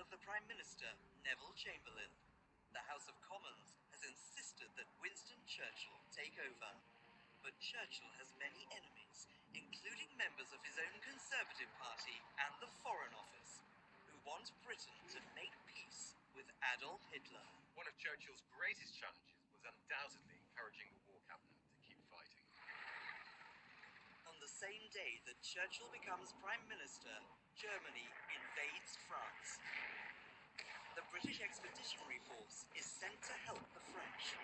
of the Prime Minister, Neville Chamberlain. The House of Commons has insisted that Winston Churchill take over. But Churchill has many enemies, including members of his own Conservative Party and the Foreign Office, who want Britain to make peace with Adolf Hitler. One of Churchill's greatest challenges was undoubtedly encouraging the war cabinet to keep fighting. On the same day that Churchill becomes Prime Minister, Germany invades France. The British Expeditionary Force is sent to help the French.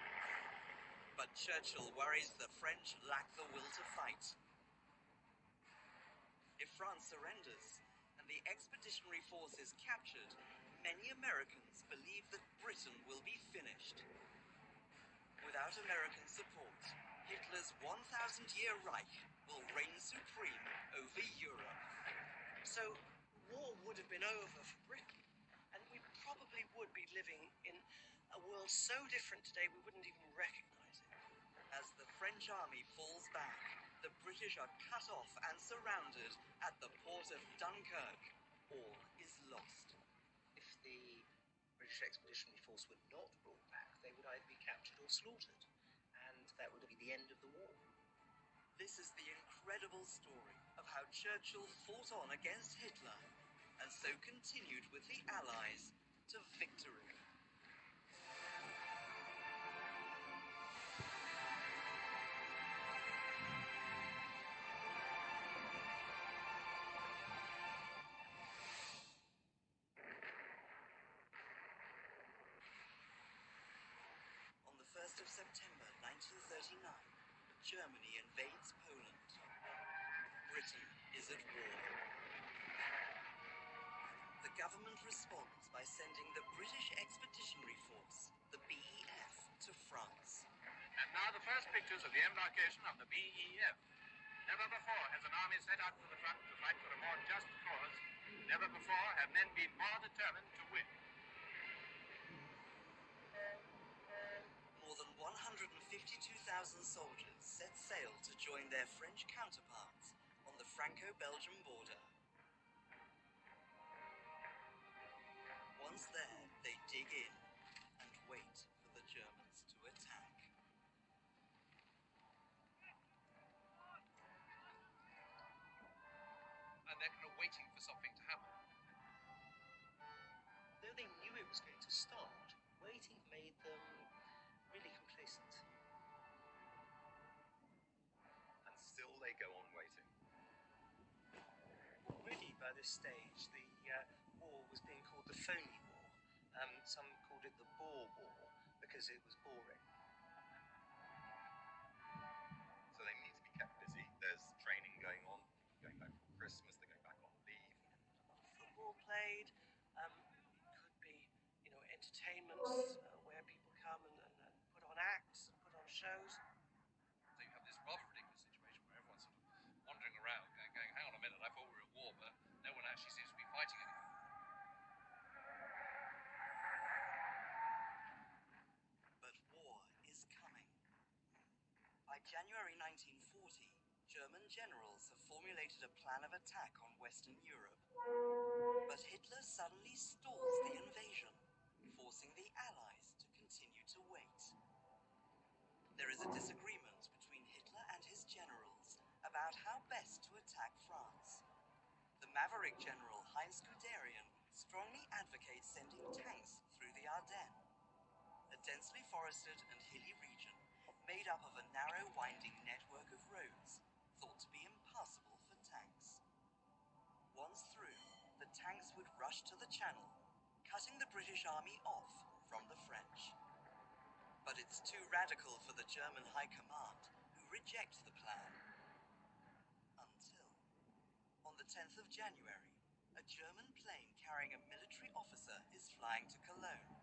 But Churchill worries the French lack the will to fight. If France surrenders and the Expeditionary Force is captured, many Americans believe that Britain will be finished. Without American support, Hitler's 1,000-year Reich will reign supreme over Europe. So, war would have been over for Britain, and we probably would be living in a world so different today we wouldn't even recognize it. As the French army falls back, the British are cut off and surrounded at the port of Dunkirk. All is lost. If the British Expeditionary Force were not brought back, they would either be captured or slaughtered, and that would be the end of the war. This is the incredible story of how Churchill fought on against Hitler and so continued with the Allies to victory. On the 1st of September 1939, Germany invades Poland. Britain is at war. The government responds by sending the British Expeditionary Force, the BEF, to France. And now the first pictures of the embarkation of the BEF. Never before has an army set out for the front to fight for a more just cause. Never before have men been more determined to win. More than 152,000 soldiers set sail to join their French counterparts on the Franco-Belgian border. Once there, they dig in and wait for the Germans to attack. And they're kind of waiting for something to happen. Though they knew it was going to start, waiting made them really complacent. And still they go on waiting. Already by this stage, the war was being called the phony war. Some called it the bore war because it was boring. So they need to be kept busy. There's training going on, going back from Christmas, they're going back on leave. Football played. It could be, entertainments where people come and put on acts and put on shows. So you have this rather ridiculous situation where everyone's sort of wandering around, going, hang on a minute, I thought we were at war, but no one actually seems to be fighting anything. But war is coming. By January 1940, German generals have formulated a plan of attack on Western Europe. But Hitler suddenly stalls the invasion, forcing the Allies to continue to wait. There is a disagreement between Hitler and his generals about how best to attack France. The maverick general Heinz Guderian strongly advocates sending tanks through the Ardennes, a densely forested and hilly region made up of a narrow, winding network of roads thought to be impassable for tanks. Once through, the tanks would rush to the Channel, cutting the British army off from the French. But it's too radical for the German High Command, who reject the plan. Until, on the 10th of January, a German plane carrying a military officer is flying to Cologne.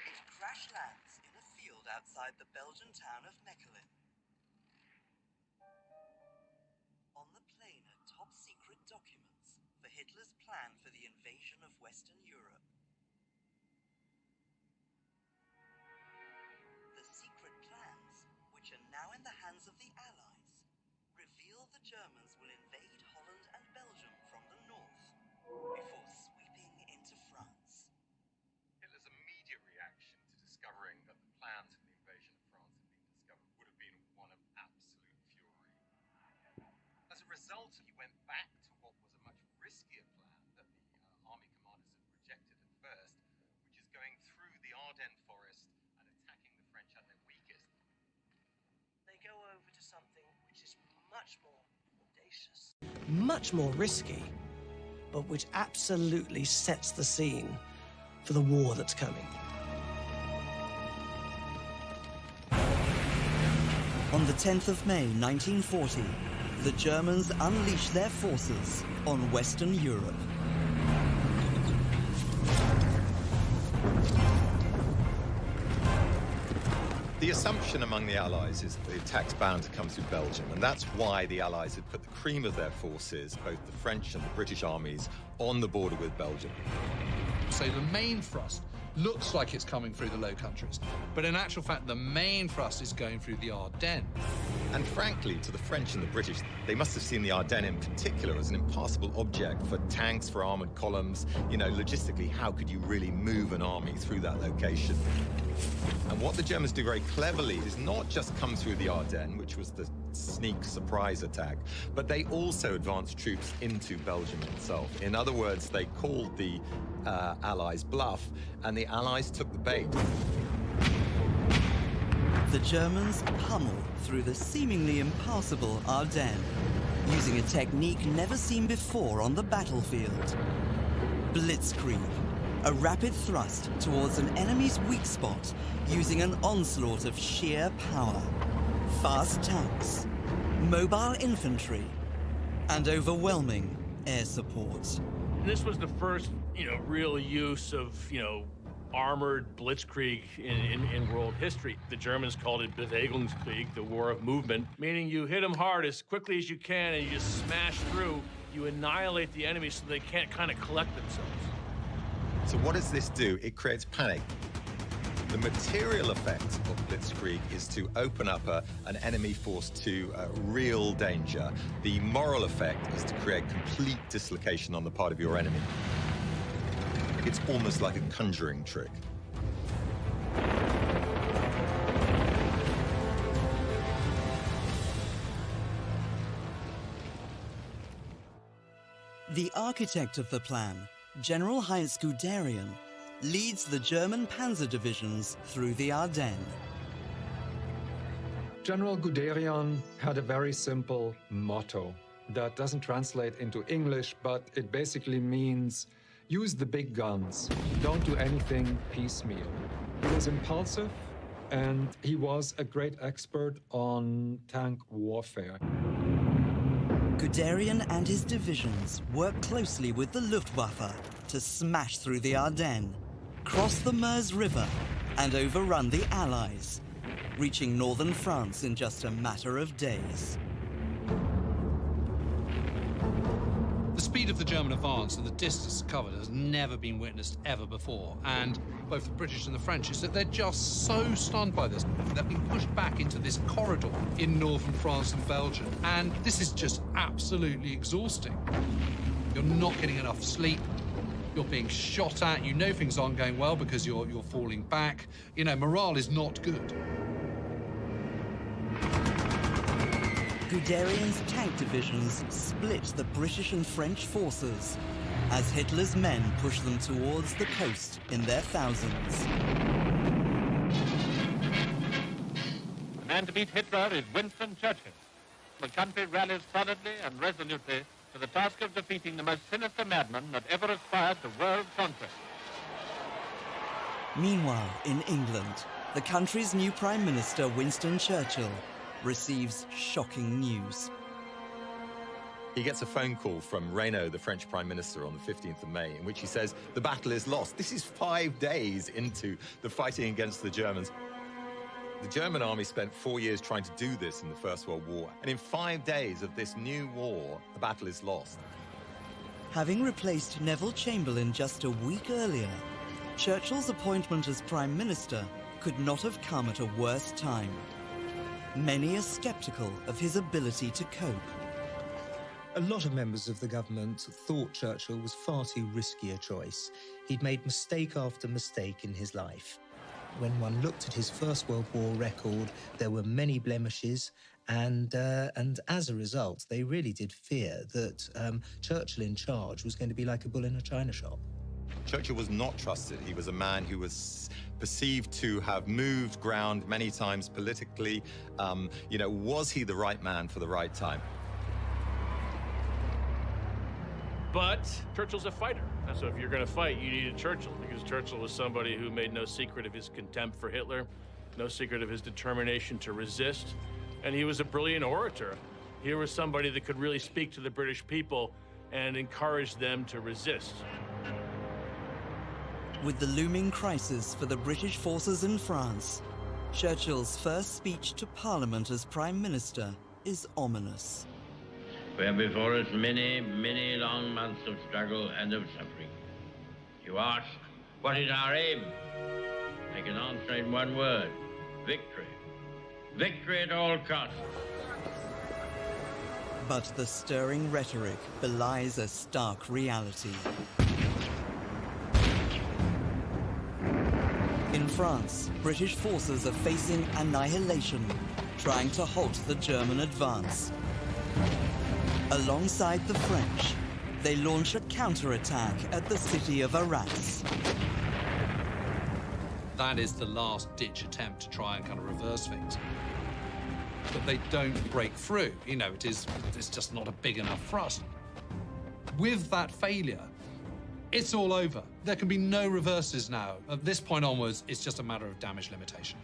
It crash lands in a field outside the Belgian town of Mechelen. On the plane are top-secret documents for Hitler's plan for the invasion of Western Europe. The secret plans, which are now in the hands of the Allies, reveal the Germans will invade Holland and Belgium from the north. much more audacious, much more risky, but which absolutely sets the scene for the war that's coming. On the 10th of May 1940, the Germans unleashed their forces on Western Europe. The assumption among the Allies is that the attack's bound to come through Belgium, and that's why the Allies had put the cream of their forces, both the French and the British armies, on the border with Belgium. So the main thrust looks like it's coming through the Low Countries, but in actual fact, the main thrust is going through the Ardennes. And frankly, to the French and the British, they must have seen the Ardennes in particular as an impassable object for tanks, for armoured columns. You know, logistically, how could you really move an army through that location? And what the Germans do very cleverly is not just come through the Ardennes, which was the sneak surprise attack, but they also advanced troops into Belgium itself. In other words, they called the Allies' bluff, and the Allies took the bait. The Germans pummel through the seemingly impassable Ardennes, using a technique never seen before on the battlefield. Blitzkrieg, a rapid thrust towards an enemy's weak spot using an onslaught of sheer power. Fast tanks, mobile infantry, and overwhelming air support. This was the first, real use of, armored blitzkrieg in world history. The Germans called it Bewegungskrieg, the war of movement, meaning you hit them hard as quickly as you can and you just smash through. You annihilate the enemy so they can't kind of collect themselves. So what does this do? It creates panic. The material effect of Blitzkrieg is to open up an enemy force to real danger. The moral effect is to create complete dislocation on the part of your enemy. It's almost like a conjuring trick. The architect of the plan, General Heinz Guderian, leads the German panzer divisions through the Ardennes. General Guderian had a very simple motto that doesn't translate into English, but it basically means use the big guns, don't do anything piecemeal. He was impulsive, and he was a great expert on tank warfare. Guderian and his divisions work closely with the Luftwaffe to smash through the Ardennes, cross the Meuse River, and overrun the Allies, reaching northern France in just a matter of days. The speed of the German advance and the distance covered has never been witnessed ever before, and both the British and the French is that they're just so stunned by this. They've been pushed back into this corridor in northern France and Belgium, and this is just absolutely exhausting. You're not getting enough sleep. You're being shot at. You know things aren't going well because you're falling back. Morale is not good. Guderian's tank divisions split the British and French forces as Hitler's men pushed them towards the coast in their thousands. The man to beat Hitler is Winston Churchill. The country rallies solidly and resolutely to the task of defeating the most sinister madman that ever aspired to world conquest. Meanwhile, in England, the country's new Prime Minister, Winston Churchill, receives shocking news. He gets a phone call from Reynaud, the French Prime Minister, on the 15th of May, in which he says the battle is lost. This is 5 days into the fighting against the Germans. The German army spent 4 years trying to do this in the First World War, and in 5 days of this new war, the battle is lost. Having replaced Neville Chamberlain just a week earlier, Churchill's appointment as Prime Minister could not have come at a worse time. Many are skeptical of his ability to cope. A lot of members of the government thought Churchill was far too risky a choice. He'd made mistake after mistake in his life. When one looked at his First World War record, there were many blemishes, and as a result, they really did fear that Churchill in charge was going to be like a bull in a china shop. Churchill was not trusted. He was a man who was perceived to have moved ground many times politically. Was he the right man for the right time? But Churchill's a fighter. And so if you're going to fight, you needed Churchill, because Churchill was somebody who made no secret of his contempt for Hitler, no secret of his determination to resist. And he was a brilliant orator. Here was somebody that could really speak to the British people and encourage them to resist. With the looming crisis for the British forces in France, Churchill's first speech to Parliament as Prime Minister is ominous. We have before us many, many long months of struggle and of suffering. You ask, what is our aim? I can answer in one word: victory. Victory at all costs. But the stirring rhetoric belies a stark reality. In France, British forces are facing annihilation, trying to halt the German advance. Alongside the French, they launch a counterattack at the city of Arras. That is the last-ditch attempt to try and kind of reverse things. But they don't break through. You know, it's just not a big enough thrust. With that failure, it's all over. There can be no reverses now. At this point onwards, it's just a matter of damage limitation.